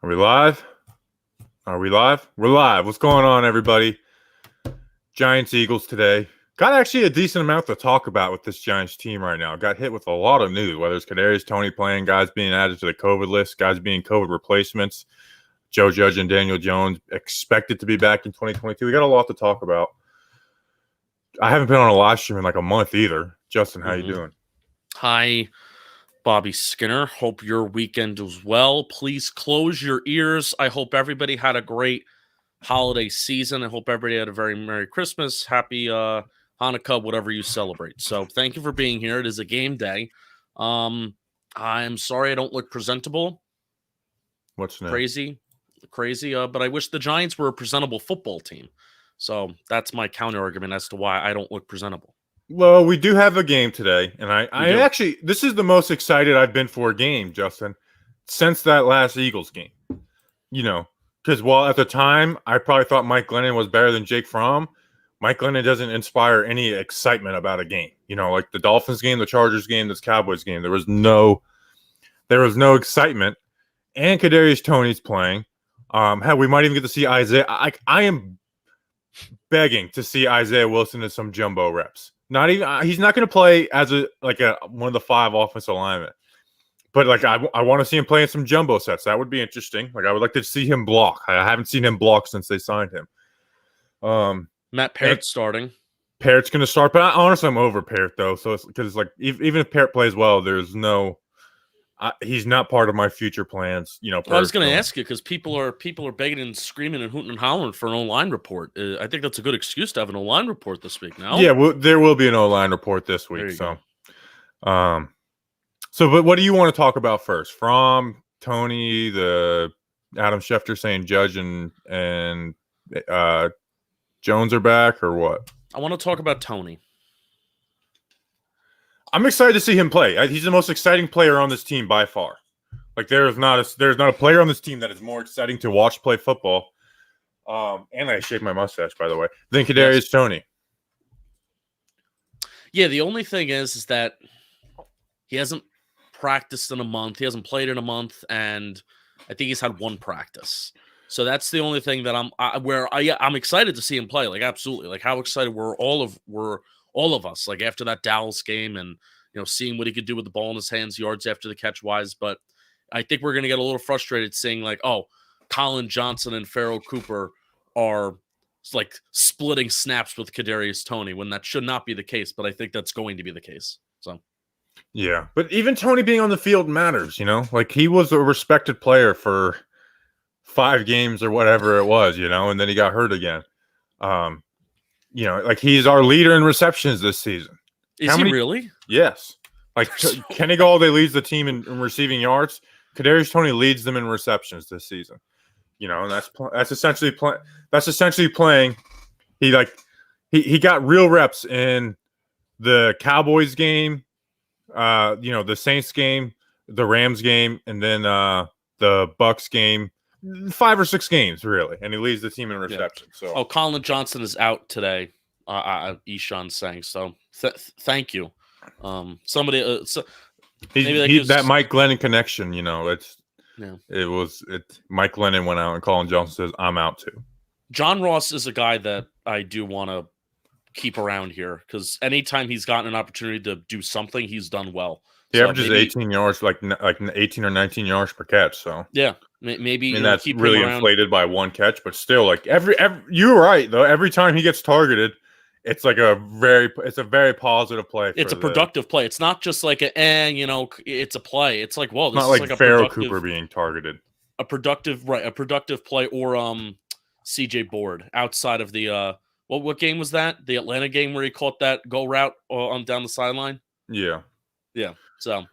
Are we live? Are we live? We're live. What's going on, everybody? Giants Eagles today. Got actually a decent amount to talk about with this Giants team right now. Got hit with a lot of news, whether it's Kadarius Toney playing, guys being added to the COVID list, guys being COVID replacements, Joe Judge and Daniel Jones expected to be back in 2022. We got a lot to talk about. I haven't been on a live stream in like a month either. Justin, how you doing? Hi, Bobby Skinner. Hope your weekend was well. Please close your ears. I hope everybody had a great holiday season. I hope everybody had a very Merry Christmas, Happy Hanukkah, whatever you celebrate. So thank you for being here. It is a game day. I'm sorry I don't look presentable. What's new? Crazy. But I wish the Giants were a presentable football team. So that's my counter argument as to why I don't look presentable. Well, we do have a game today, and I actually, this is the most excited I've been for a game, Justin, since that last Eagles game. You know, because while at the time I probably thought Mike Glennon was better than Jake Fromm, Mike Glennon doesn't inspire any excitement about a game. You know, like the Dolphins game, the Chargers game, this Cowboys game, there was no excitement. And Kadarius Toney's playing. Hell, we might even get to see Isaiah. I am begging to see Isaiah Wilson in some jumbo reps. Not even he's not going to play as one of the 5 offensive linemen, but like I want to see him play in some jumbo sets. That would be interesting. Like I would like to see him block. I haven't seen him block since they signed him. Matt Parrott's starting. Parrott's going to start, but honestly, I'm over Parrott though. So it's because like even if Parrott plays well, there's no. He's not part of my future plans, you know. Well, I was going to ask you because people are begging and screaming and hooting and hollering for an O-line report. I think that's a good excuse to have an O-line report this week. Now, yeah, there will be an O-line report this week. So, but what do you want to talk about first? Fromm, Toney, the Adam Schefter saying Judge and Jones are back, or what? I want to talk about Toney. I'm excited to see him play. He's the most exciting player on this team by far. Like there's not a player on this team that is more exciting to watch play football. And I shaved my mustache, by the way, than Kadarius Toney. Yeah, the only thing is that he hasn't practiced in a month. He hasn't played in a month, and I think he's had 1 practice. So that's the only thing that I'm excited to see him play. Like absolutely, like how excited were all of us, like after that Dallas game and, you know, seeing what he could do with the ball in his hands, yards after the catch wise. But I think we're going to get a little frustrated seeing like, oh, Colin Johnson and Pharaoh Cooper are like splitting snaps with Kadarius Toney when that should not be the case. But I think that's going to be the case. So, yeah, but even Toney being on the field matters, you know, like he was a respected player for 5 games or whatever it was, you know, and then he got hurt again. You know, like he's our leader in receptions this season. Is he really? Yes. Like Kenny Galladay leads the team in receiving yards. Kadarius Toney leads them in receptions this season. You know, and that's essentially playing. He got real reps in the Cowboys game, you know, the Saints game, the Rams game, and then the Bucks game. 5 or 6 games, really, and he leads the team in reception. Yeah. So, Colin Johnson is out today. Ishan's saying so. Thank you. Somebody, that Mike Glennon connection. You know, Mike Glennon went out, and Colin Johnson says, "I'm out too." John Ross is a guy that I do want to keep around here because anytime he's gotten an opportunity to do something, he's done well. He averages 18 yards, like 18 or 19 yards per catch. So yeah. Maybe that's really inflated by 1 catch, but still, like every you're right though. Every time he gets targeted, it's like a very positive play. It's a productive play. It's not just like it's a play. It's like, well, this is not like a Pharaoh Cooper being targeted. A productive play or CJ Board outside of the what game was that? The Atlanta game where he caught that go route on down the sideline. Yeah. So.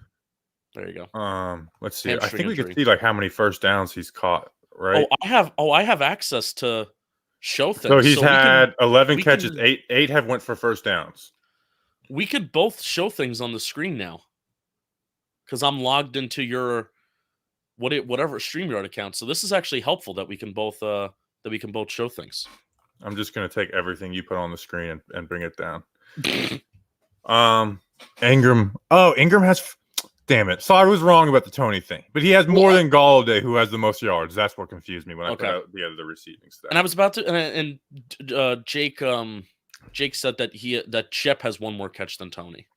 There you go. Let's see. I think we can see like how many first downs he's caught, right? I have access to show things. So he's had 11 catches, 8 have went for first downs. We could both show things on the screen now. Cuz I'm logged into your whatever StreamYard account. So this is actually helpful that we can both show things. I'm just going to take everything you put on the screen and bring it down. Ingram has Damn it. So I was wrong about the Toney thing. But he has more than Galladay, who has the most yards. That's what confused me when I put out the receiving stat. And I was about to and Jake said that Shep has one more catch than Toney.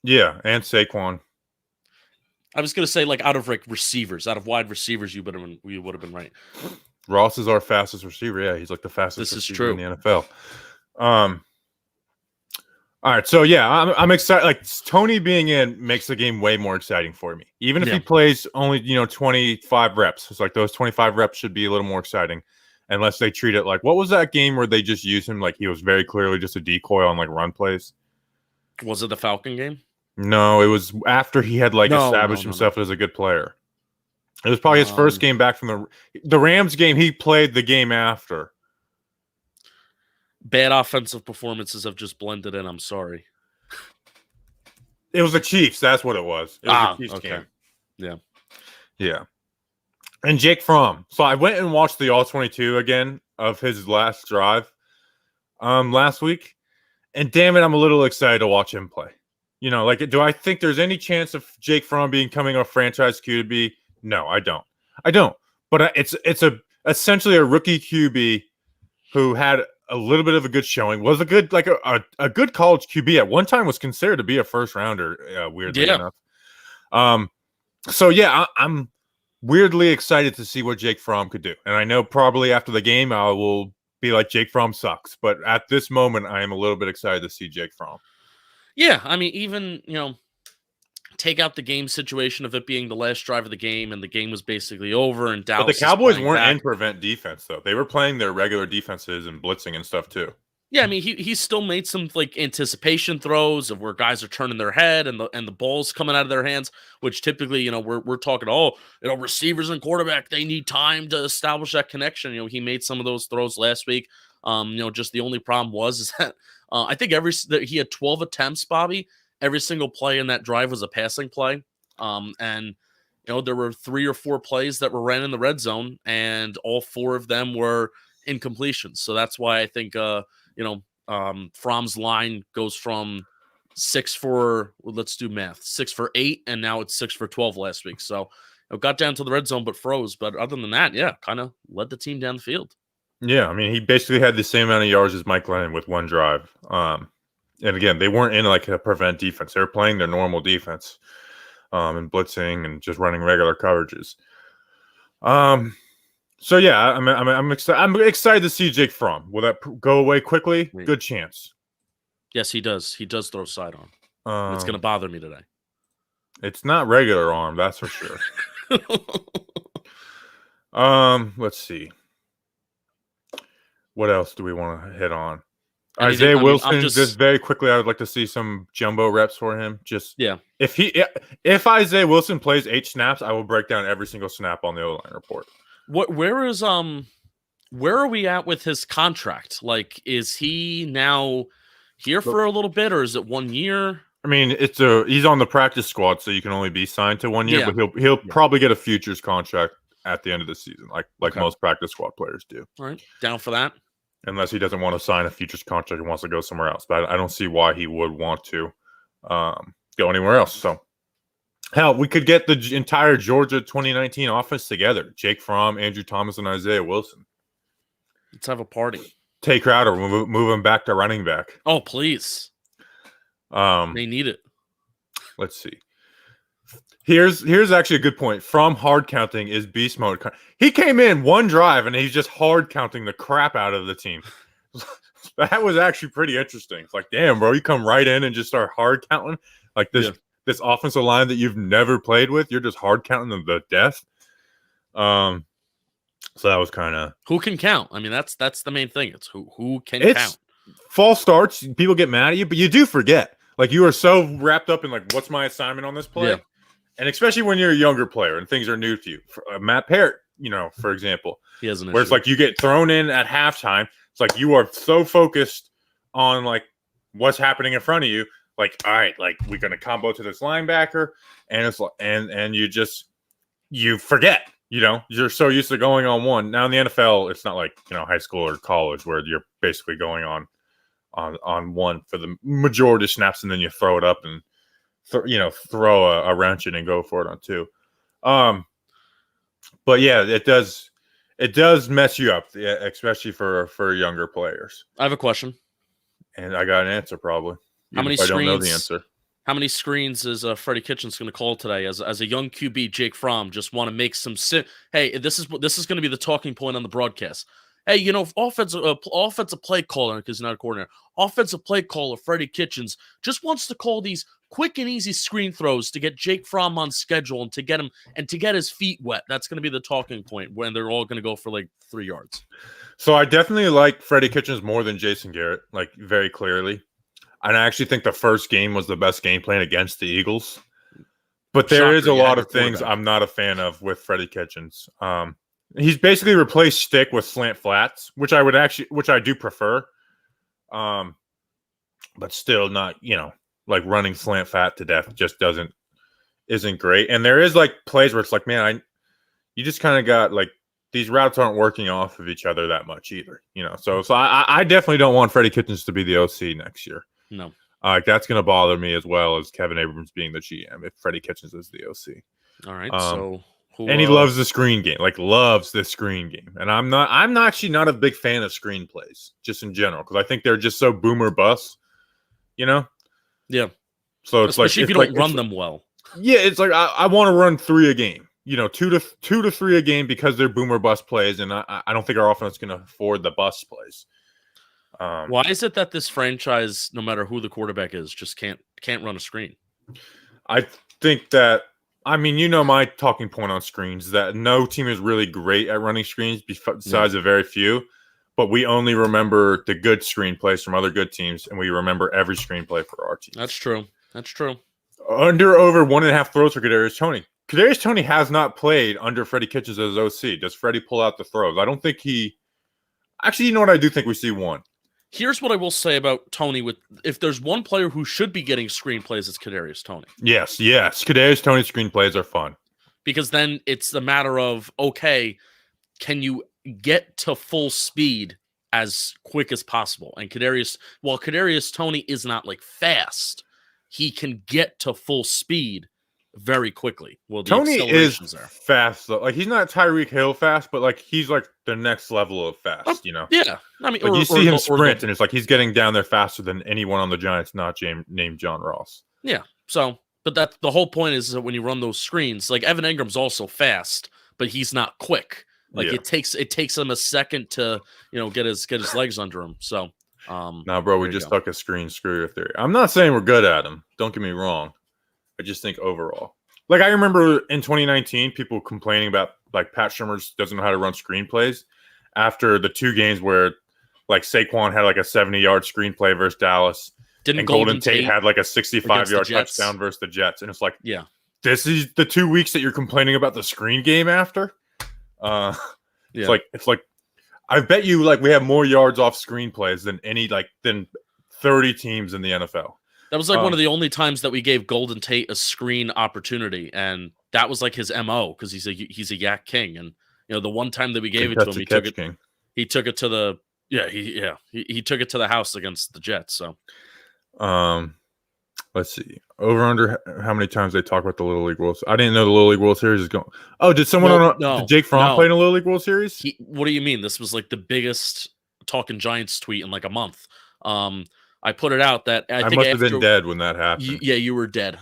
Yeah, and Saquon. I was gonna say, like, out of wide receivers, you would have been right. Ross is our fastest receiver. Yeah, he's like the fastest receiver in the NFL. All right, so yeah, I'm excited. Like, Toney being in makes the game way more exciting for me. Even if he plays only 25 reps, it's like those 25 reps should be a little more exciting, unless they treat it like, what was that game where they just used him like he was very clearly just a decoy on like run plays? Was it the Falcon game? No, it was after he had established himself as a good player. It was probably his first game back from the Rams game. He played the game after. Bad offensive performances have just blended in. I'm sorry. It was the Chiefs. That's what it was. It was the Chiefs game. Yeah. And Jake Fromm. So I went and watched the All-22 again of his last drive last week. And damn it, I'm a little excited to watch him play. Do I think there's any chance of Jake Fromm becoming a franchise QB? No, I don't. But it's essentially a rookie QB who had a little bit of a good showing, was a good a good college QB at one time, was considered to be a first rounder, weirdly enough. So yeah, I'm weirdly excited to see what Jake Fromm could do. And I know probably after the game I will be like, Jake Fromm sucks, but at this moment I am a little bit excited to see Jake Fromm. Yeah, I mean, even, take out the game situation of it being the last drive of the game and the game was basically over and Dallas. But the Cowboys weren't in prevent defense, though. They were playing their regular defenses and blitzing and stuff, too. Yeah, I mean, he still made some anticipation throws of where guys are turning their head and the ball's coming out of their hands, which typically, we're talking, receivers and quarterback, they need time to establish that connection. He made some of those throws last week. Just the only problem is that I think he had 12 attempts, Bobby. Every single play in that drive was a passing play. And there were 3 or 4 plays that were ran in the red zone, and all 4 of them were incompletions. So that's why I think, Fromm's line goes from 6 for, let's do math, 6 for 8, and now it's 6 for 12 last week. So it got down to the red zone, but froze. But other than that, yeah, kind of led the team down the field. Yeah, I mean, he basically had the same amount of yards as Mike Lennon with one drive. And again, they weren't in a prevent defense. They were playing their normal defense, and blitzing and just running regular coverages. So yeah, I'm excited. I'm excited to see Jake Fromm. Will that go away quickly? Good chance. Yes, he does. He does throw sidearm. It's going to bother me today. It's not regular arm, that's for sure. Let's see. What else do we want to hit on? Isaiah Wilson, just very quickly, I would like to see some jumbo reps for him. If Isaiah Wilson plays 8 snaps, I will break down every single snap on the O-line report. Where are we at with his contract? Like, is he now here for a little bit, or is it 1 year? I mean, he's on the practice squad, so you can only be signed to 1 year, but he'll probably get a futures contract at the end of the season, like most practice squad players do. All right, down for that. Unless he doesn't want to sign a futures contract and wants to go somewhere else. But I don't see why he would want to go anywhere else. So, hell, we could get the entire Georgia 2019 offense together. Jake Fromm, Andrew Thomas, and Isaiah Wilson. Let's have a party. Tay Crowder, move him back to running back. Oh, please. They need it. Let's see. Here's actually a good point. From hard counting is beast mode. He came in one drive and he's just hard counting the crap out of the team. That was actually pretty interesting. It's like, damn, bro, you come right in and just start hard counting like this offensive line that you've never played with. You're just hard counting them to death. So that was kind of who can count. I mean, that's the main thing. It's who can count. False starts. People get mad at you, but you do forget. Like, you are so wrapped up in what's my assignment on this play. Yeah. And especially when you're a younger player and things are new to you. Matt Parrott, for example, he has an where issue. It's like you get thrown in at halftime. It's like you are so focused on what's happening in front of you. Like, all right, we're gonna combo to this linebacker, and it's and you forget. You're so used to going on one. Now in the NFL, it's not like high school or college where you're basically going on one for the majority of snaps, and then you throw it up and throw a wrench in and go for it on 2. But yeah, it does mess you up, especially for younger players. I have a question, and I got an answer probably. How many if I screens? don't know the answer. How many screens is Freddie Kitchens going to call today? As a young QB, Jake Fromm just want to make some. Hey, this is going to be the talking point on the broadcast. Hey, offensive play caller, because he's not a coordinator. Offensive play caller Freddie Kitchens just wants to call these quick and easy screen throws to get Jake Fromm on schedule and to get his feet wet. That's going to be the talking point when they're all going to go for like 3 yards. So I definitely like Freddie Kitchens more than Jason Garrett, like very clearly. And I actually think the first game was the best game plan against the Eagles. But there is a lot of things I'm not a fan of with Freddie Kitchens. He's basically replaced stick with slant flats, which I do prefer. But still not, like running slant flat to death just isn't great. And there is like plays where it's like, man, you just kind of got like these routes aren't working off of each other that much either, So I definitely don't want Freddie Kitchens to be the OC next year. No. That's going to bother me as well as Kevin Abrams being the GM if Freddie Kitchens is the OC. All right. And he loves the screen game, loves the screen game. And I'm actually not a big fan of screenplays, just in general, because I think they're just so boomer bust, Yeah. So it's especially if you don't run them well. Yeah, it's like I want to run 3 a game, 2 to 3 a game because they're boomer bust plays, and I don't think our offense can afford the bust plays. Why is it that this franchise, no matter who the quarterback is, just can't run a screen? I think that. My talking point on screens that no team is really great at running screens besides a very few, but we only remember the good screenplays from other good teams, and we remember every screenplay for our team. That's true. Over 1.5 throws for Kadarius Toney. Kadarius Toney has not played under Freddie Kitchens as OC. Does Freddie pull out the throws? I don't think he. Actually, you know what? I do think we see one. Here's what I will say about Toney. If there's one player who should be getting screenplays, it's Kadarius Toney. Yes. Kadarius Toney screenplays are fun. Because then it's the matter of, okay, can you get to full speed as quick as possible? And Kadarius Toney is not like fast, he can get to full speed very quickly. Well, Toney is fast though. Like he's not Tyreek Hill fast, but like he's like the next level of fast. Yeah, you see him sprint, and it's like he's getting down there faster than anyone on the Giants not named John Ross. Yeah. So, but the whole point is that when you run those screens, like Evan Ingram's also fast, but he's not quick. Like it takes him a second to get his legs under him. So, now, bro, we just took a screen screw your theory. I'm not saying we're good at them. Don't get me wrong. I just think overall, like I remember in 2019, people complaining about like Pat Shurmur doesn't know how to run screenplays after the 2 games where like Saquon had like a 70-yard screenplay versus Dallas, and Golden Tate had like a 65-yard touchdown versus the Jets, and it's like, this is the 2 weeks that you're complaining about the screen game after. It's like I bet you like we have more yards off screenplays than 30 teams in the NFL. That was like one of the only times that we gave Golden Tate a screen opportunity, and that was like his MO because he's a yak king. And the one time that we gave it to him, he took it to the he took it to the house against the Jets. So, let's see, over under how many times they talk about the Little League World. I didn't know the Little League World Series is going. Oh, did someone did Jake Fromm play in a Little League World Series? What do you mean? This was like the biggest Talking Giants tweet in like a month. I put it out that I think must have been dead when that happened. You were dead.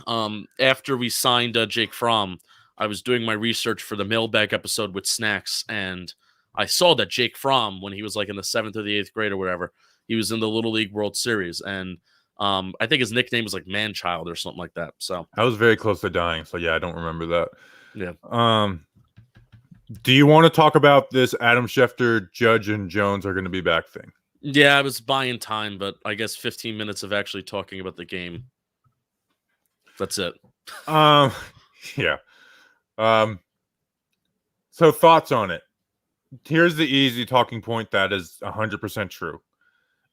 After we signed Jake Fromm, I was doing my research for the mailbag episode with Snacks, and I saw that Jake Fromm, when he was like in the 7th or the 8th grade or whatever, he was in the Little League World Series, and I think his nickname was like Manchild or something like that. So I was very close to dying. So yeah, I don't remember that. Yeah. Do you want to talk about this Adam Schefter, Judge, and Jones are going to be back thing? Yeah, I was buying time, but I guess 15 minutes of actually talking about the game. That's it. Yeah. So thoughts on it. Here's the easy talking point that is 100% true.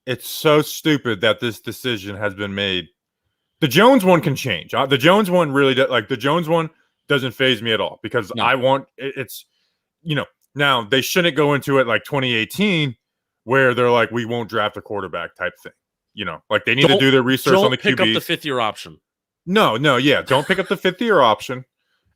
It's so stupid that this decision has been made. The Jones one can change. The Jones one really the Jones one doesn't faze me at all because I want it's now they shouldn't go into it like 2018 where they're like, we won't draft a quarterback type thing. Like they need to do their research on the QBs. Don't pick up the 5th-year option. No, yeah. Don't pick up the 5th-year option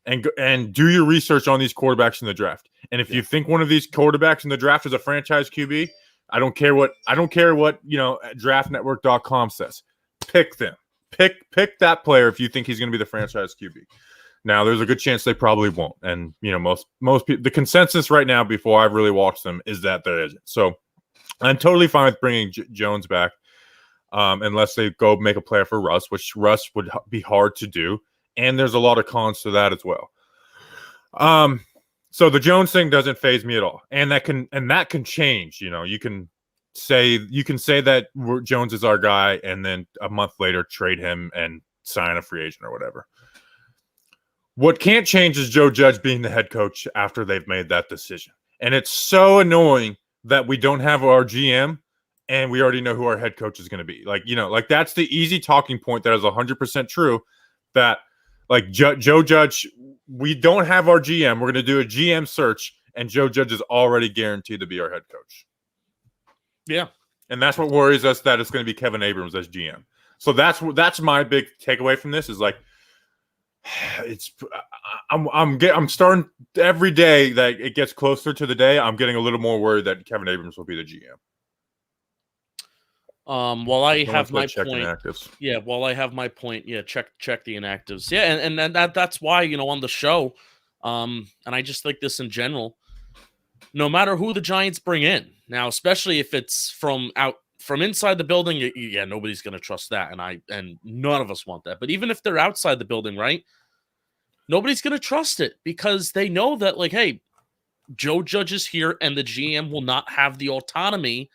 and do your research on these quarterbacks in the draft. And if you think one of these quarterbacks in the draft is a franchise QB, I don't care what draftnetwork.com says. Pick them. Pick that player if you think he's going to be the franchise QB. Now, there's a good chance they probably won't. And, most people, the consensus right now before I've really watched them is that there isn't. So I'm totally fine with bringing Jones back unless they go make a player for Russ, which Russ would be hard to do. And there's a lot of cons to that as well. So the Jones thing doesn't faze me at all. And that can change. You can say that Jones is our guy and then a month later trade him and sign a free agent or whatever. What can't change is Joe Judge being the head coach after they've made that decision. And it's so annoying that we don't have our GM and we already know who our head coach is going to be. Like that's the easy talking point that is 100% true, that like Joe Judge, we don't have our GM. We're going to do a GM search and Joe Judge is already guaranteed to be our head coach. Yeah. And that's what worries us, that it's going to be Kevin Abrams as GM. So that's my big takeaway from this is like, I'm starting every day that it gets closer to the day. I'm getting a little more worried that Kevin Abrams will be the GM. While I have my point, while I have my point, check the inactives. Yeah, and that's why on the show, and I just think this in general. No matter who the Giants bring in now, especially if it's from inside the building, nobody's going to trust that, and none of us want that. But even if they're outside the building, right? Nobody's going to trust it because they know that, like, hey, Joe Judge is here and the GM will not have the autonomy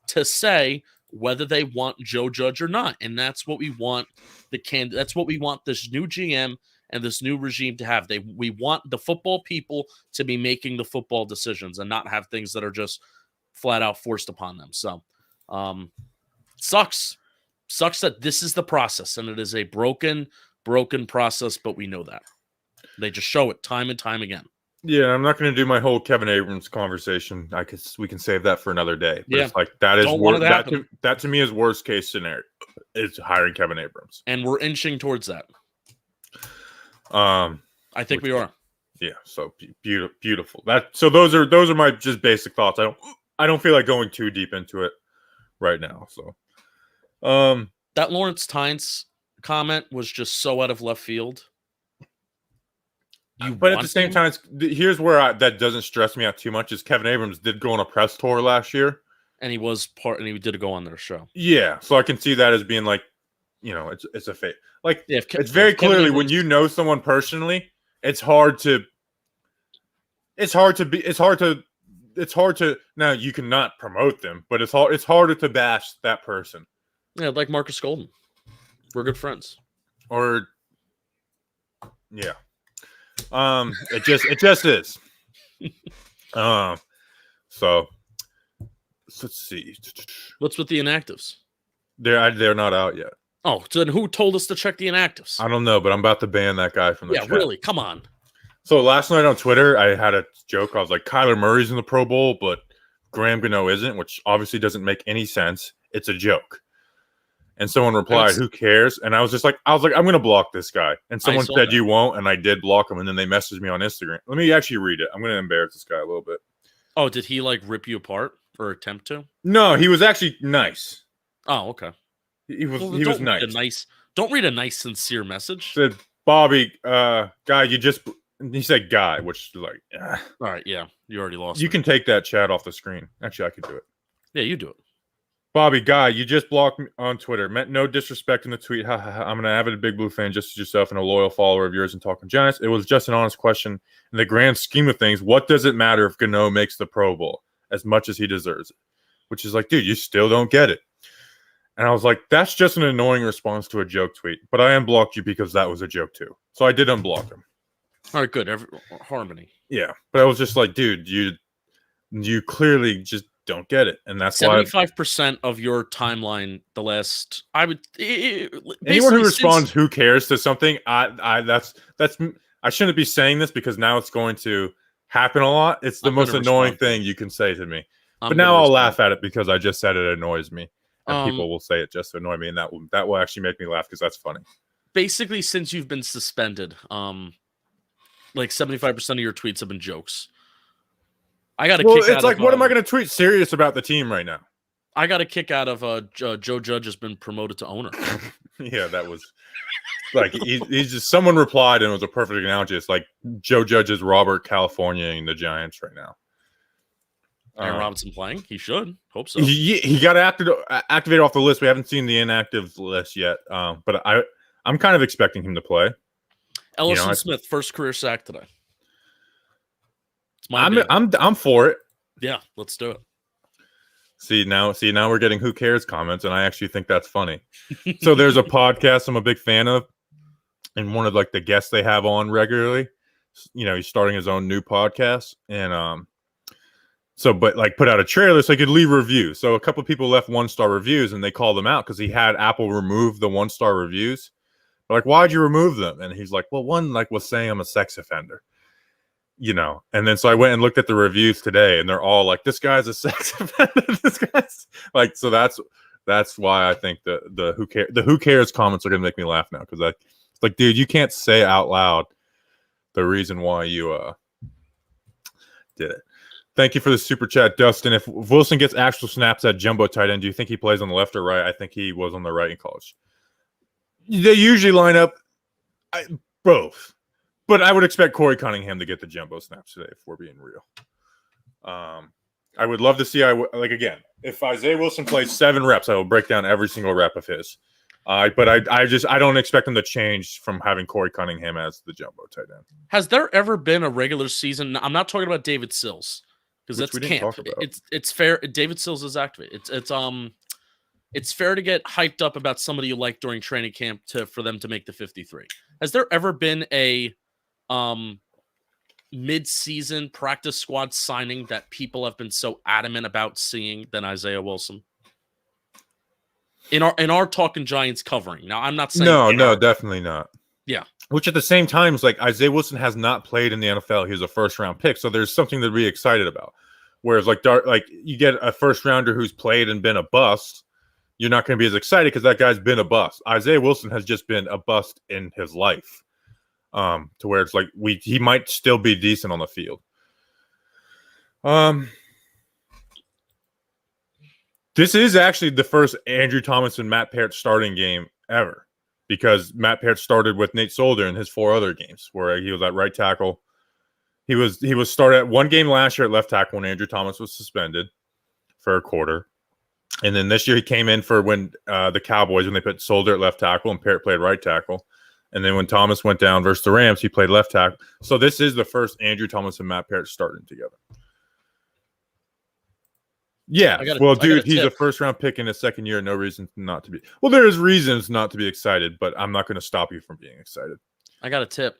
to say whether they want Joe Judge or not. And that's what we want that's what we want this new GM and this new regime to have. We want the football people to be making the football decisions and not have things that are just flat out forced upon them. So, sucks that this is the process and it is a broken process, but we know that. They just show it time and time again. Yeah, I'm not going to do my whole Kevin Abrams conversation. We can save that for another day. But it's like that is that to me is worst case scenario. Is hiring Kevin Abrams, and we're inching towards that. I think we are. Yeah. So beautiful. So those are my just basic thoughts. I don't feel like going too deep into it right now. So, that Lawrence Tynes comment was just so out of left field. But at the same time, here's where that doesn't stress me out too much. Is Kevin Abrams did go on a press tour last year, and he did go on their show. Yeah, so I can see that as being like, it's a fake. Like, it's very clearly when you know someone personally, it's hard to. Now you cannot promote them, but it's harder to bash that person. Yeah, like Marcus Golden, we're good friends. Or, yeah. It just is. So let's see. What's with the inactives? They're not out yet. Oh, so then who told us to check the inactives? I don't know, but I'm about to ban that guy from the chat. Really? Come on. So last night on Twitter, I had a joke. I was like, Kyler Murray's in the Pro Bowl, but Graham Gano isn't, which obviously doesn't make any sense. It's a joke. And someone replied, who cares? And I was like, I'm going to block this guy. And someone said, you won't. And I did block him. And then they messaged me on Instagram. Let me actually read it. I'm going to embarrass this guy a little bit. Oh, did he rip you apart or attempt to? No, he was actually nice. Oh, okay. He was nice. Don't read a nice, sincere message. Said, Bobby, guy, he said guy, which is like, all right. Yeah. You already lost. You can take that chat off the screen. Actually, I could do it. Yeah, you do it. Bobby, guy, you just blocked me on Twitter. Meant no disrespect in the tweet. I'm an avid Big Blue fan just as yourself and a loyal follower of yours and Talking Giants. It was just an honest question. In the grand scheme of things, what does it matter if Gano makes the Pro Bowl as much as he deserves it? Which is like, dude, you still don't get it. And I was like, that's just an annoying response to a joke tweet. But I unblocked you because that was a joke too. So I did unblock him. All right, good. Harmony. Yeah. But I was just like, dude, you clearly just don't get it, and that's 75% of your timeline. The last, anyone who responds, "Who cares?" to something, that's I shouldn't be saying this because now it's going to happen a lot. It's the most annoying thing you can say to me. But now I'll laugh at it because I just said it annoys me, and people will say it just to annoy me, and that will actually make me laugh because that's funny. basically since you've been suspended, like 75% of your tweets have been jokes. I got a kick it's out like, of, what am I going to tweet serious about the team right now? I got a kick out of Joe Judge has been promoted to owner. Yeah, that was like he's just someone replied and it was a perfect analogy. It's like Joe Judge is Robert California in the Giants right now. Aaron Robinson playing? He should. Hope so. He got activated off the list. We haven't seen the inactive list yet, but I'm kind of expecting him to play. Ellison Smith, first career sack today. I'm for it. Yeah, let's do it. See now we're getting who cares comments, and I actually think that's funny. So there's a podcast I'm a big fan of, and one of like the guests they have on regularly. He's starting his own new podcast, and but like put out a trailer so he could leave reviews. So a couple of people left 1-star reviews, and they called him out because he had Apple remove the 1-star reviews. They're like, why'd you remove them? And he's like, well, one like was saying I'm a sex offender. And then so I went and looked at the reviews today, and they're all like, this guy's a sex offender. This guy's like, so that's why I think the who cares comments are gonna make me laugh now, because it's like, dude, you can't say out loud the reason why you did it. Thank you for the super chat, Dustin. If Wilson gets actual snaps at jumbo tight end, do you think he plays on the left or right? I think he was on the right in college. They usually line up both. But I would expect Corey Cunningham to get the jumbo snaps today, if we're being real. I would love to see, again, if Isaiah Wilson plays 7 reps, I will break down every single rep of his. But I don't expect him to change from having Corey Cunningham as the jumbo tight end. Has there ever been a regular season? I'm not talking about David Sills, because that's camp. It's fair. David Sills is activated. It's fair to get hyped up about somebody you like during training camp for them to make the 53. Has there ever been a mid-season practice squad signing that people have been so adamant about seeing than Isaiah Wilson? In our Talking Giants covering. Now, I'm not saying no, definitely not. Yeah. Which at the same time is like Isaiah Wilson has not played in the NFL. He was a first-round pick, so there's something to be excited about. Whereas like you get a first-rounder who's played and been a bust, you're not going to be as excited because that guy's been a bust. Isaiah Wilson has just been a bust in his life, to where it's like he might still be decent on the field. This is actually the first Andrew Thomas and Matt Peart starting game ever, because Matt Peart started with Nate Solder in his 4 other games where he was at right tackle. He was started at 1 game last year at left tackle when Andrew Thomas was suspended for a quarter. And then this year he came in for when the Cowboys, when they put Solder at left tackle and Peart played right tackle. And then when Thomas went down versus the Rams, he played left tackle. So this is the first Andrew Thomas and Matt Peart starting together. Yeah, dude, he's a first-round pick in his second year. No reason not to be. Well, there's reasons not to be excited, but I'm not going to stop you from being excited. I got a tip.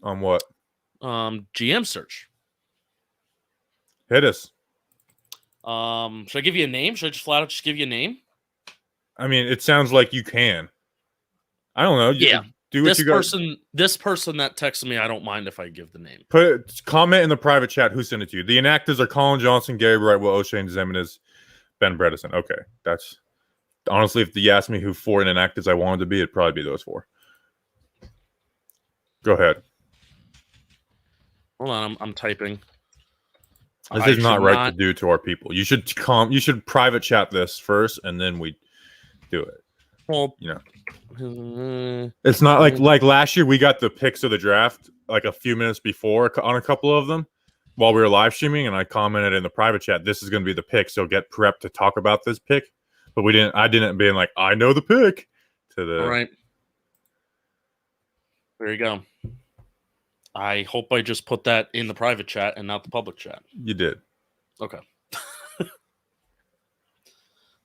On what? GM search. Hit us. Should I give you a name? Should I just flat out just give you a name? I mean, it sounds like you can. I don't know. Yeah. Do what you got. This person that texted me, I don't mind if I give the name. Comment in the private chat who sent it to you. The inactives are Colin Johnson, Gary Brightwell, O'Shane Zemenes, Ben Bredesen. Okay, that's honestly, if you asked me who 4 inactives I wanted to be, it'd probably be those 4. Go ahead. Hold on, I'm typing. This is not right to do to our people. You should private chat this first, and then we do it. Well, it's not like last year we got the picks of the draft like a few minutes before on a couple of them while we were live streaming, and I commented in the private chat, this is going to be the pick, so get prepped to talk about this pick. But I didn't being like, I know the pick to the. All right. There you go. I hope I just put that in the private chat and not the public chat. You did. Okay.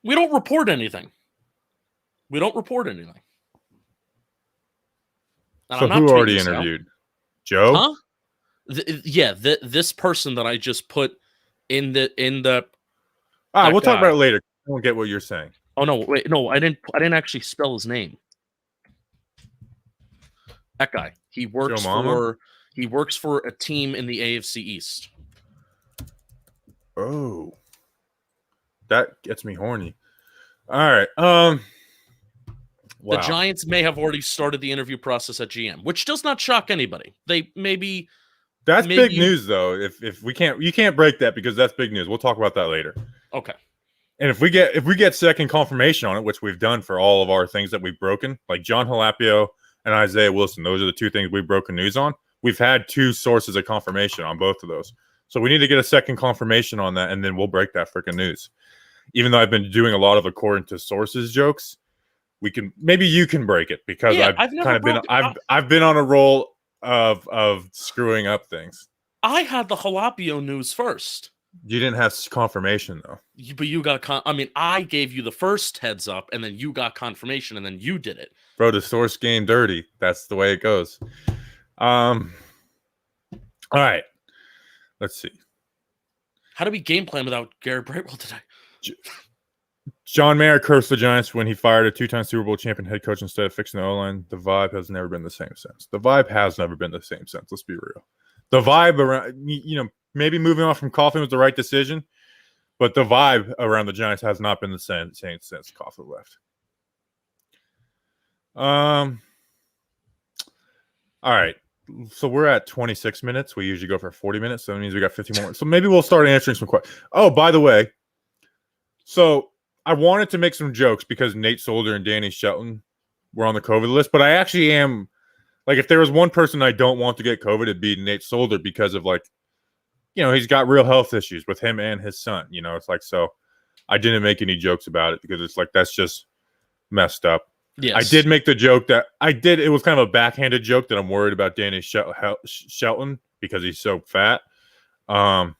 We don't report anything. So who already interviewed? Joe? Huh? This person that I just put in the. We'll talk about it later. I don't get what you're saying. Oh no! Wait, no, I didn't actually spell his name. That guy. He works for a team in the AFC East. Oh, that gets me horny. All right. The Giants may have already started the interview process at GM, which does not shock anybody. They maybe that's big news though. If we can't, you can't break that because that's big news. We'll talk about that later. Okay. And if we get second confirmation on it, which we've done for all of our things that we've broken, like John Halapio and Isaiah Wilson, those are the two things we've broken news on. We've had two sources of confirmation on both of those. So we need to get a second confirmation on that, and then we'll break that freaking news. Even though I've been doing a lot of according to sources jokes, maybe you can break it because I've been on a roll of screwing up things. I had the Halapio news first. You didn't have confirmation though. But you got I gave you the first heads up, and then you got confirmation, and then you did it. Bro, the source game dirty. That's the way it goes. All right. Let's see. How do we game plan without Garrett Brightwell today? John Mayer cursed the Giants when he fired a 2-time Super Bowl champion head coach instead of fixing the O-line. The vibe has never been the same since. Let's be real. The vibe around, maybe moving on from Coughlin was the right decision, but the vibe around the Giants has not been the same since Coughlin left. All right. So we're at 26 minutes. We usually go for 40 minutes, so that means we got 15 more. So maybe we'll start answering some questions. Oh, by the way, so I wanted to make some jokes because Nate Solder and Danny Shelton were on the COVID list, but I actually am if there was one person I don't want to get COVID, it'd be Nate Solder because of he's got real health issues with him and his son. So I didn't make any jokes about it because it's that's just messed up. Yes. I did make the joke that it was kind of a backhanded joke that I'm worried about Danny Shelton because he's so fat, and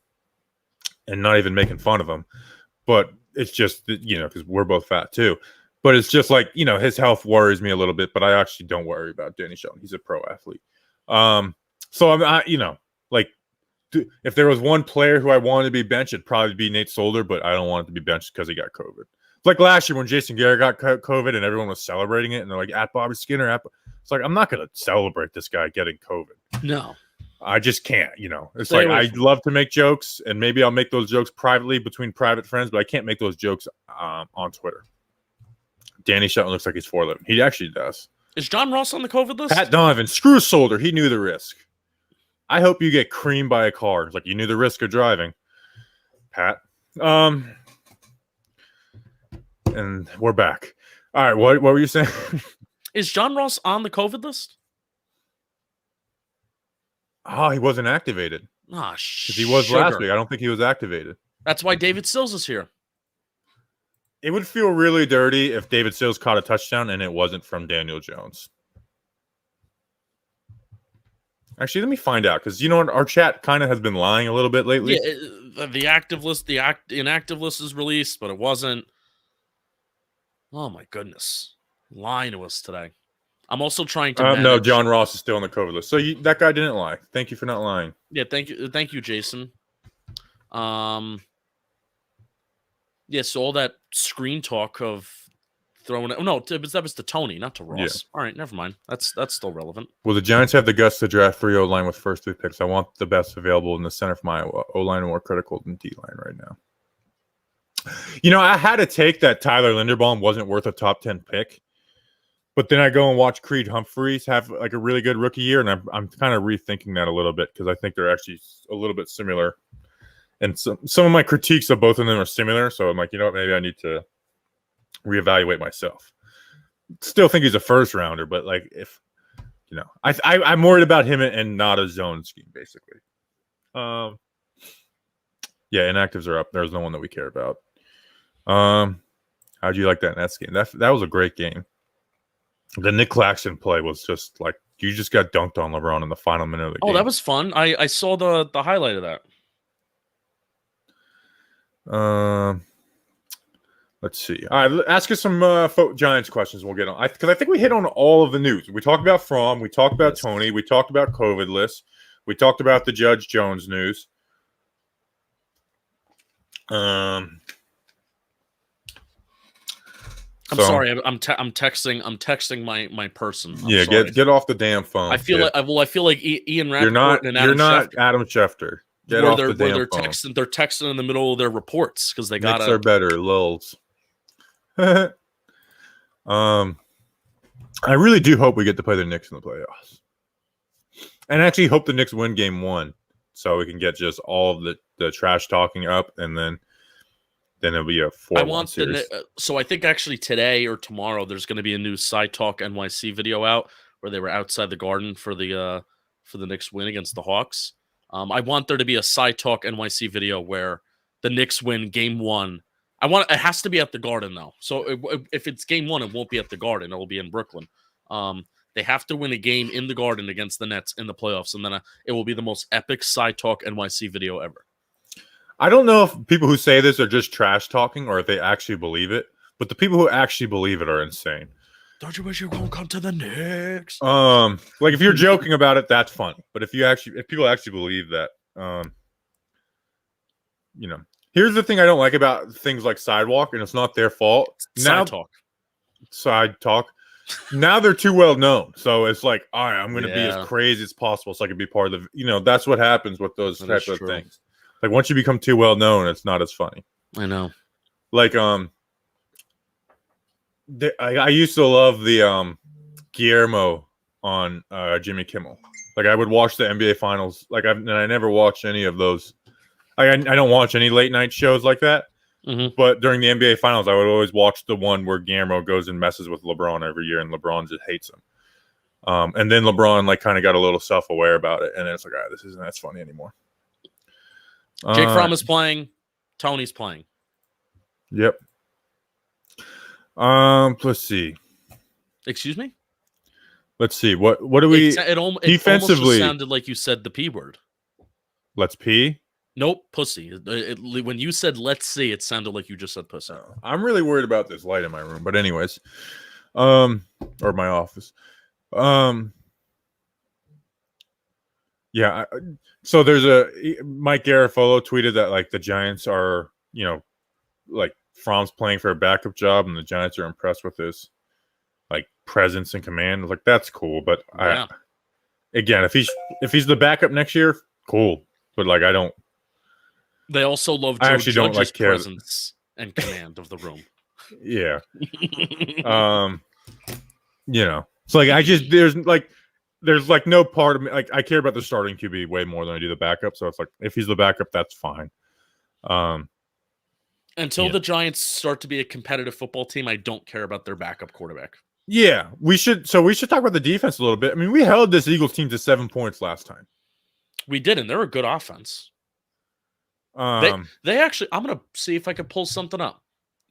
not even making fun of him. But it's just, because we're both fat too. But it's just his health worries me a little bit, but I actually don't worry about Danny Shelton. He's a pro athlete. So if there was one player who I wanted to be benched, it'd probably be Nate Solder, but I don't want it to be benched because he got COVID. It's like last year when Jason Garrett got COVID and everyone was celebrating it, and they're like, at Bobby Skinner. It's I'm not going to celebrate this guy getting COVID. No. I just can't, It's I love to make jokes, and maybe I'll make those jokes privately between private friends, but I can't make those jokes on Twitter. Danny Shelton looks like he's 4'11". He actually does. Is John Ross on the COVID list? Pat Donovan, screw Solder. He knew the risk. I hope you get creamed by a car. It's you knew the risk of driving, Pat. And we're back. All right, what were you saying? Is John Ross on the COVID list? Oh, he wasn't activated. Ah, shit. He was last week. I don't think he was activated. That's why David Sills is here. It would feel really dirty if David Sills caught a touchdown and it wasn't from Daniel Jones. Actually, let me find out because our chat kind of has been lying a little bit lately. Yeah, the active list, the inactive list is released, but it wasn't. Oh my goodness, lying to us today. I'm also trying to. No, John Ross is still on the COVID list, so that guy didn't lie. Thank you for not lying. Yeah, thank you, Jason. Yeah, so all that screen talk of throwing it. No, that was to Toney, not to Ross. Yeah. All right, never mind. That's still relevant. Will the Giants have the guts to draft 3 O-line with first 3 picks? I want the best available in the center for my O-line, more critical than D-line right now. I had to take that Tyler Linderbaum wasn't worth a top 10 pick, but then I go and watch Creed Humphreys have a really good rookie year, and I'm kind of rethinking that a little bit because I think they're actually a little bit similar. And some of my critiques of both of them are similar, so I'm maybe I need to reevaluate myself. Still think he's a first rounder, but if I'm worried about him and not a zone scheme, basically. Yeah, inactives are up. There's no one that we care about. How'd you like that Nets game? That was a great game. The Nick Claxton play was just you just got dunked on LeBron in the final minute of the game. Oh, that was fun. I saw the highlight of that. Let's see. All right, ask us some Giants questions. We'll get on because I think we hit on all of the news. We talked about Fromm. We talked about Toney. We talked about COVID lists. We talked about the Judge Jones news. I'm sorry. I'm texting my person. Sorry. Get off the damn phone. I feel like Ian Rappaport and Adam You're not Schefter. Adam Schefter. Get off the damn phone. They're texting in the middle of their reports because they got. Knicks are better, lulz. I really do hope we get to play the Knicks in the playoffs. And actually hope the Knicks win game 1 so we can get just all of the trash talking up, and then it'll be a 4-1 series. So I think actually today or tomorrow there's going to be a new Side Talk NYC video out where they were outside the Garden for the Knicks win against the Hawks. I want there to be a Side Talk NYC video where the Knicks win game 1. It has to be at the Garden though. So if it's game 1, it won't be at the Garden. It will be in Brooklyn. They have to win a game in the Garden against the Nets in the playoffs, and then it will be the most epic Side Talk NYC video ever. I don't know if people who say this are just trash talking or if they actually believe it, but the people who actually believe it are insane. Don't you wish you won't come to the Knicks? Like if you're joking about it, that's funny. But if people actually believe that, here's the thing I don't like about things like Sidewalk, and it's not their fault. Side talk. Now they're too well known, so it's like, all right, I'm going to be as crazy as possible so I can be part of the. That's what happens with those types of things. Like once you become too well known, it's not as funny. I know. Like I used to love the Guillermo on Jimmy Kimmel. Like I would watch the NBA Finals. Like I never watched any of those. I don't watch any late night shows like that. Mm-hmm. But during the NBA Finals, I would always watch the one where Guillermo goes and messes with LeBron every year, and LeBron just hates him. And then LeBron like kind of got a little self-aware about it, and then it's like, all right, this isn't as funny anymore. Jake Fromm is playing. Toney's playing. Yep. Let's see. Excuse me? Let's see. What do we it defensively almost sounded like you said the P word. Let's pee? Nope, pussy. When you said let's see, it sounded like you just said pussy. I'm really worried about this light in my room, but anyways. Or my office. Yeah, so there's Mike Garafolo tweeted that like the Giants are, like Fromm's playing for a backup job, and the Giants are impressed with his like presence and command. Like that's cool, but again, if he's the backup next year, cool. But like I don't. They also love Joe Judge's presence and command of the room. Yeah. It's like there's no part of me like I care about the starting QB way more than I do the backup. So it's like if he's the backup, that's fine. Until the Giants start to be a competitive football team, I don't care about their backup quarterback. Yeah, we should talk about the defense a little bit. I mean, we held this Eagles team to 7 points last time. We did, and they're a good offense. They actually, I'm gonna see if I can pull something up.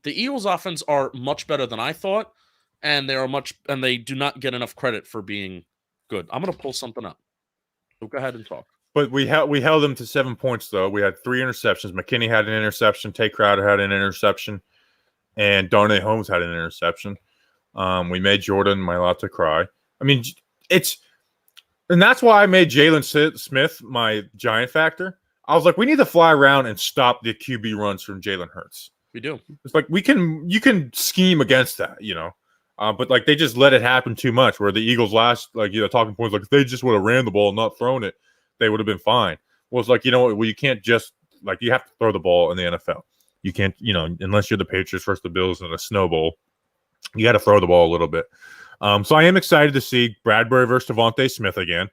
The Eagles' offense are much better than I thought, and they do not get enough credit for being good. I'm gonna pull something up. So go ahead and talk. But we held them to 7 points though. We had 3 interceptions. McKinney had an interception. Tay Crowder had an interception, and Darnay Holmes had an interception. We made Jordan Mailata cry. I mean, and that's why I made Jalen Smith my Giant factor. I was like, we need to fly around and stop the QB runs from Jalen Hurts. We do. It's like you can scheme against that, but like they just let it happen too much. Where the Eagles last, talking points, like if they just would have ran the ball and not thrown it, they would have been fine. Well, it's like well, you can't just you have to throw the ball in the NFL. You can't, unless you're the Patriots versus the Bills in a Snow Bowl, you got to throw the ball a little bit. So I am excited to see Bradbury versus Devontae Smith again.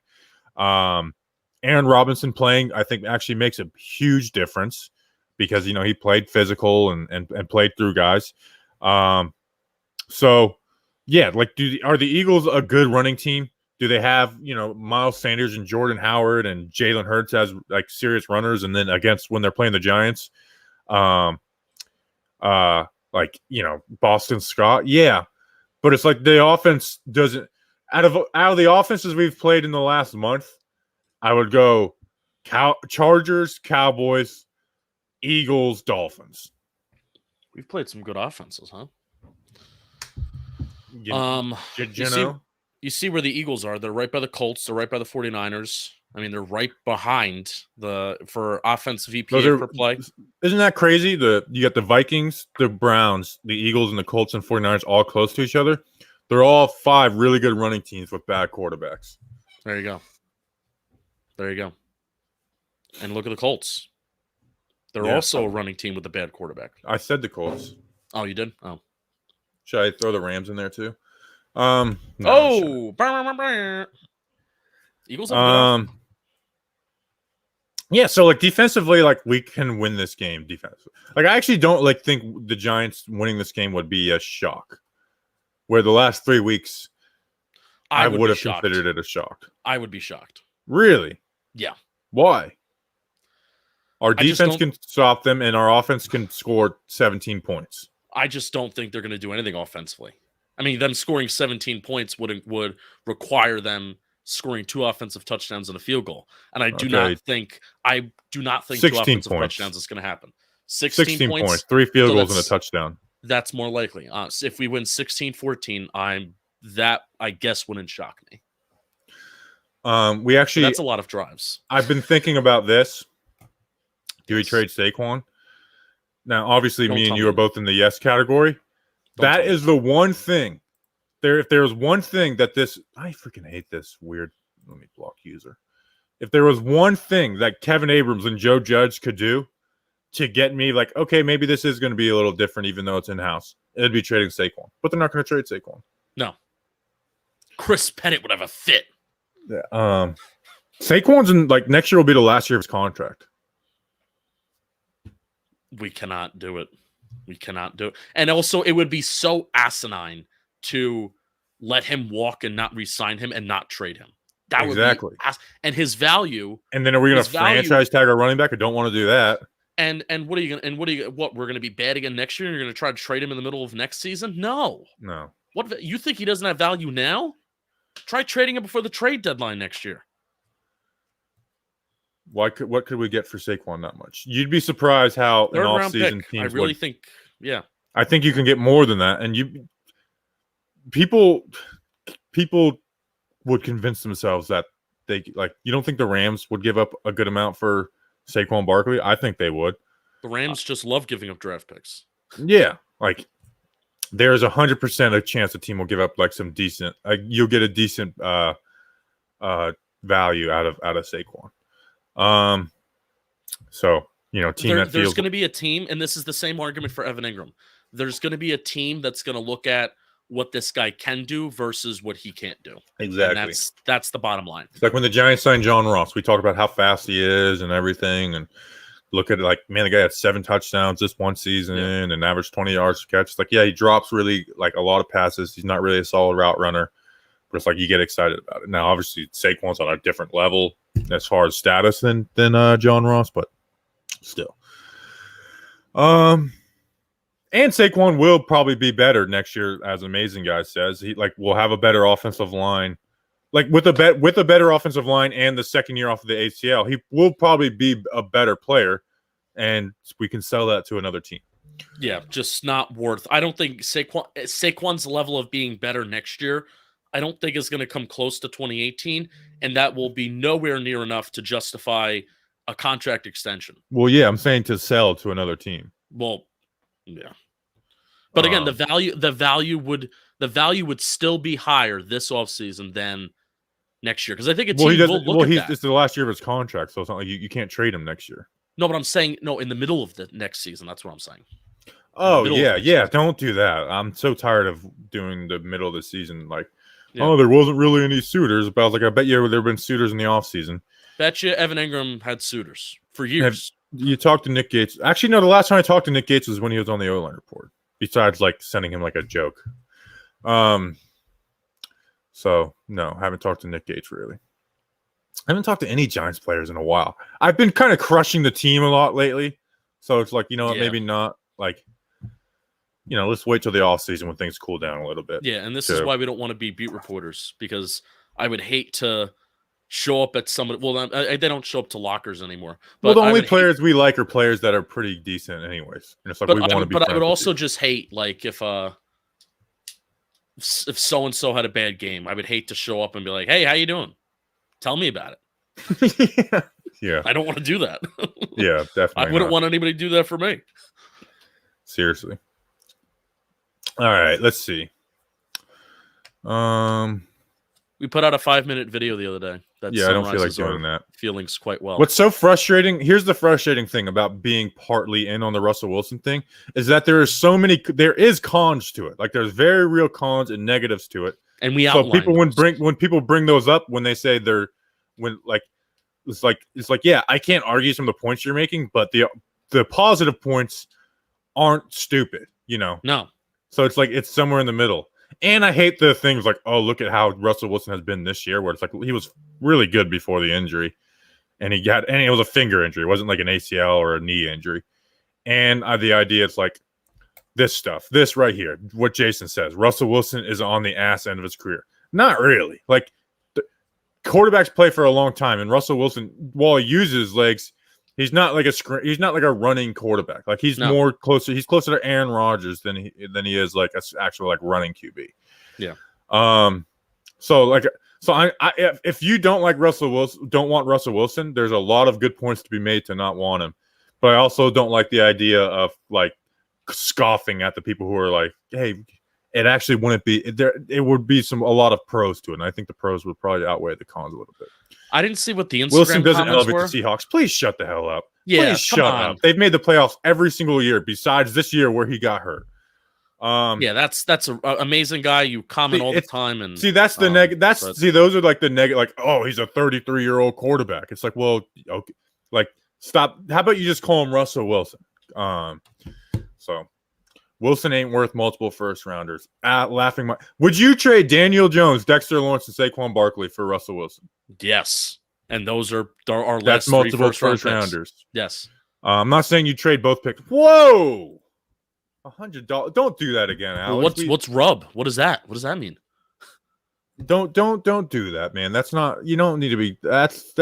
Aaron Robinson playing, I think, actually makes a huge difference because, he played physical and played through guys. So, yeah, are the Eagles a good running team? Do they have, Miles Sanders and Jordan Howard and Jalen Hurts as, serious runners? And then when they're playing the Giants, Boston Scott? Yeah. But it's like the offense doesn't – out of the offenses we've played in the last month, I would go Chargers, Cowboys, Eagles, Dolphins. We've played some good offenses, huh? You see where the Eagles are. They're right by the Colts. They're right by the 49ers. I mean, they're right behind for offensive EPA per play. Isn't that crazy? You got the Vikings, the Browns, the Eagles, and the Colts and 49ers all close to each other. They're all 5 really good running teams with bad quarterbacks. There you go. And look at the Colts. They're also a running team with a bad quarterback. I said the Colts. Oh, you did? Oh. Should I throw the Rams in there too? No, Eagles have a good offense. Yeah, so like defensively, like we can win this game defensively. Like I actually don't like think the Giants winning this game would be a shock. Where the last 3 weeks, I would have considered it a shock. I would be shocked. Really? Yeah. Why? Our defense can stop them, and our offense can score 17 points. I just don't think they're going to do anything offensively. I mean, them scoring 17 points would require them scoring 2 offensive touchdowns and a field goal. And I do not think 2 offensive touchdowns is going to happen. 16 points, 3 field goals and a touchdown. That's more likely. If we win 16-14, I guess wouldn't shock me. That's a lot of drives. I've been thinking about this. Do we trade Saquon? Now, obviously, me and you are both in the yes category. That is the one thing. If there's one thing that I freaking hate this weird. Let me block user. If there was one thing that Kevin Abrams and Joe Judge could do to get me like, okay, maybe this is going to be a little different, even though it's in-house, it'd be trading Saquon. But they're not going to trade Saquon. No. Chris Pettit would have a fit. Yeah, Saquon's next year will be the last year of his contract. We cannot do it. And also, it would be so asinine to let him walk and not re-sign him and not trade him. That exactly. And his value. And then are we going to franchise tag our running back? I don't want to do that. And what are you going? And what we're going to be bad again next year? And you're going to try to trade him in the middle of next season? No. What you think he doesn't have value now? Try trading him before the trade deadline next year. What could we get for Saquon? Not much. You'd be surprised how an off-season team. I really think, yeah. I think you can get more than that, and people would convince themselves that they like. You don't think the Rams would give up a good amount for Saquon Barkley? I think they would. The Rams just love giving up draft picks. Yeah, like there's 100% a chance the team will give up like some decent. You'll get a decent value out of Saquon. So there's going to be a team, and this is the same argument for Evan Ingram. There's going to be a team that's going to look at what this guy can do versus what he can't do. Exactly. And that's the bottom line. It's like when the Giants signed John Ross, we talked about how fast he is and everything, and look at it like, man, the guy had 7 touchdowns this one season and averaged 20 yards per catch. It's like, yeah, he drops really like a lot of passes. He's not really a solid route runner, but it's like you get excited about it. Now, obviously, Saquon's on a different level as far as status than John Ross, but still. And Saquon will probably be better next year, as Amazing Guy says. He will have a better offensive line. Like with a better offensive line and the second year off of the ACL, he will probably be a better player, and we can sell that to another team. Yeah, just not worth. I don't think Saquon's level of being better next year, I don't think is going to come close to 2018, and that will be nowhere near enough to justify a contract extension. Well, yeah, I'm saying to sell to another team. Well, yeah. But again, the value would still be higher this offseason than next year, because I think a team will look at that. It's the last year of his contract, so it's not like you can't trade him next year. No, but I'm saying in the middle of the next season. That's what I'm saying. Oh yeah, don't do that. I'm so tired of doing the middle of the season. Like, there wasn't really any suitors, but I was like, I bet you there have been suitors in the off season. Bet you Evan Ingram had suitors for years. You talked to Nick Gates. Actually, no, the last time I talked to Nick Gates was when he was on the O-line report. Besides, like, sending him, like, a joke. So, no, I haven't talked to Nick Gates, really. I haven't talked to any Giants players in a while. I've been kind of crushing the team a lot lately. So, it's like, maybe not, like, let's wait till the offseason when things cool down a little bit. Yeah, and this is why we don't want to be beat reporters, because I would hate to show up at somebody. Well, they don't show up to lockers anymore. But the only players we like are players that are pretty decent, anyways. And it's like we want to be. But I would also just hate, like, if so and so had a bad game, I would hate to show up and be like, "Hey, how you doing? Tell me about it." Yeah. I don't want to do that. Yeah, definitely. I wouldn't want anybody to do that for me. Seriously. All right, let's see. We put out a 5-minute video the other day. I don't feel like doing that. Feelings quite well. What's so frustrating? Here's the frustrating thing about being partly in on the Russell Wilson thing is that there is cons to it. Like, there's very real cons and negatives to it. And we so outlined people when people bring those up when they say it's like yeah, I can't argue some of the points you're making, but the positive points aren't stupid, No. So it's like it's somewhere in the middle. And I hate the things like, oh, look at how Russell Wilson has been this year, where it's like he was really good before the injury, and it was a finger injury, it wasn't like an ACL or a knee injury. And the idea it's like this right here, what Jason says, Russell Wilson is on the ass end of his career. Not really. Like quarterbacks play for a long time, and Russell Wilson, while he uses his legs, he's not like a running quarterback. Like he's closer to Aaron Rodgers than he is like a actual like running QB. Yeah. So I if you don't want Russell Wilson, there's a lot of good points to be made to not want him. But I also don't like the idea of like scoffing at the people who are like, hey, it actually wouldn't be there. It would be a lot of pros to it, and I think the pros would probably outweigh the cons a little bit. I didn't see what the Instagram Wilson doesn't comments elevate were. the Seahawks. Please shut the hell up. Yeah, please shut up. They've made the playoffs every single year, besides this year where he got hurt. Yeah, that's an amazing guy. You comment all the time, and that's the negative. Those are like the negative. Like, oh, he's a 33-year-old quarterback. It's like, well, okay, like stop. How about you just call him Russell Wilson? So Wilson ain't worth multiple first rounders. Would you trade Daniel Jones, Dexter Lawrence, and Saquon Barkley for Russell Wilson? Yes, and those are our last that's multiple first rounders. Yes, I'm not saying you trade both picks. Whoa. $100. Don't do that again, Alex. What's rub? What is that? What does that mean? Don't do that, man. That's not. You don't need to be. That's.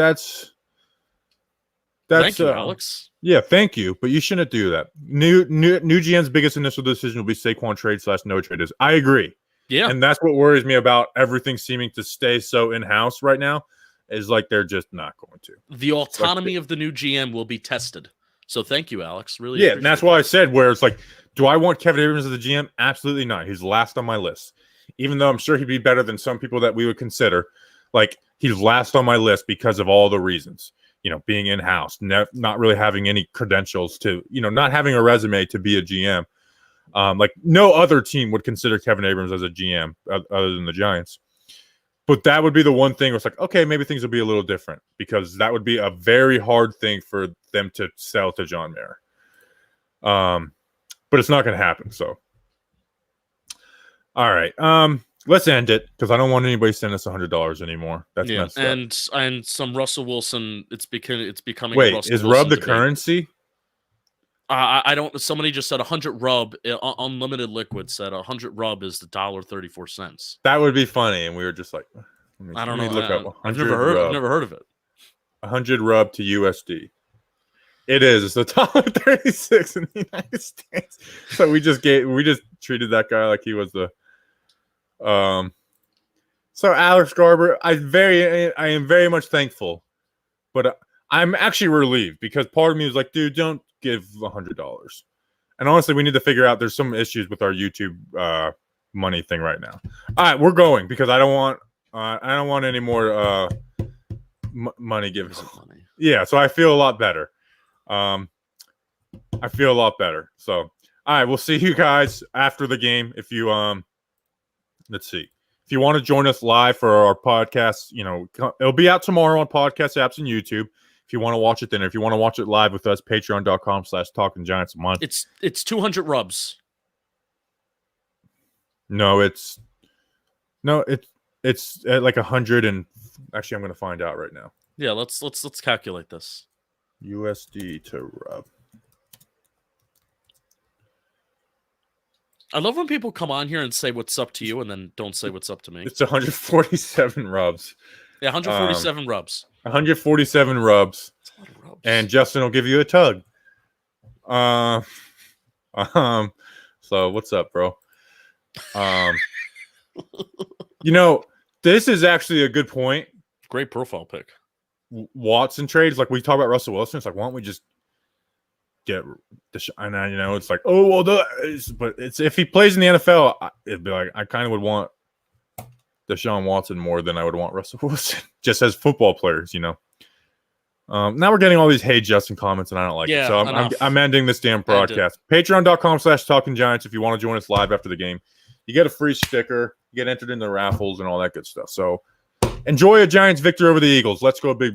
Thank you, Alex. Yeah, thank you, but you shouldn't do that. New GM's biggest initial decision will be Saquon trade / no trade. I agree. Yeah, and that's what worries me about everything seeming to stay so in house right now. Is like they're just not going to. The autonomy of the new GM will be tested. So thank you, Alex. Really, yeah, and that's why I said where it's like. Do I want Kevin Abrams as the GM? Absolutely not. He's last on my list. Even though I'm sure he'd be better than some people that we would consider. Like, he's last on my list because of all the reasons. Being in-house, not really having any credentials to, not having a resume to be a GM. Like, no other team would consider Kevin Abrams as a GM other than the Giants. But that would be the one thing where it's like, okay, maybe things will be a little different because that would be a very hard thing for them to sell to John Mayer. But it's not going to happen. So, all right, let's end it because I don't want anybody sending us $100 anymore. That's messed up. And some Russell Wilson. It's becoming. Wait, Russell is Wilson rub the debate. Currency? I don't. Somebody just said 100 rub. Unlimited Liquid said 100 rub is the $1.34. That would be funny, and we were just like, I don't know. Look up I've never heard of it. 100 rub to USD. It is. It's $1.36 in the United States. So we just treated that guy like he was the. So Alex Garber, I am very much thankful, but I'm actually relieved because part of me was like, dude, don't give $100. And honestly, we need to figure out. There's some issues with our YouTube money thing right now. All right, we're going because I don't want any more money given. Yeah, so I feel a lot better. I feel a lot better. So, all right, we'll see you guys after the game. If you let's see. If you want to join us live for our podcast, it'll be out tomorrow on podcast apps and YouTube. If you want to watch it then, if you want to watch it live with us, patreon.com/talkinggiants a month. It's 200 rubs. No, it's like 100 and actually I'm going to find out right now. Yeah, let's calculate this. USD to rub. I love when people come on here and say what's up to you and then don't say what's up to me. It's 147 rubs. Yeah, 147 rubs. 147 rubs. That's a lot of rubs. And Justin will give you a tug. So what's up, bro? This is actually a good point. Great profile pic. Watson trades, like we talk about Russell Wilson. It's like, why don't we just get and it's like, oh well, but it's if he plays in the NFL, it'd be like I kind of would want Deshaun Watson more than I would want Russell Wilson, just as football players, Now we're getting all these "Hey Justin" comments, and I don't like it. So I'm ending this damn broadcast. Patreon.com/talkinggiants if you want to join us live after the game. You get a free sticker. You get entered in the raffles and all that good stuff. So enjoy a Giants victory over the Eagles. Let's go, Big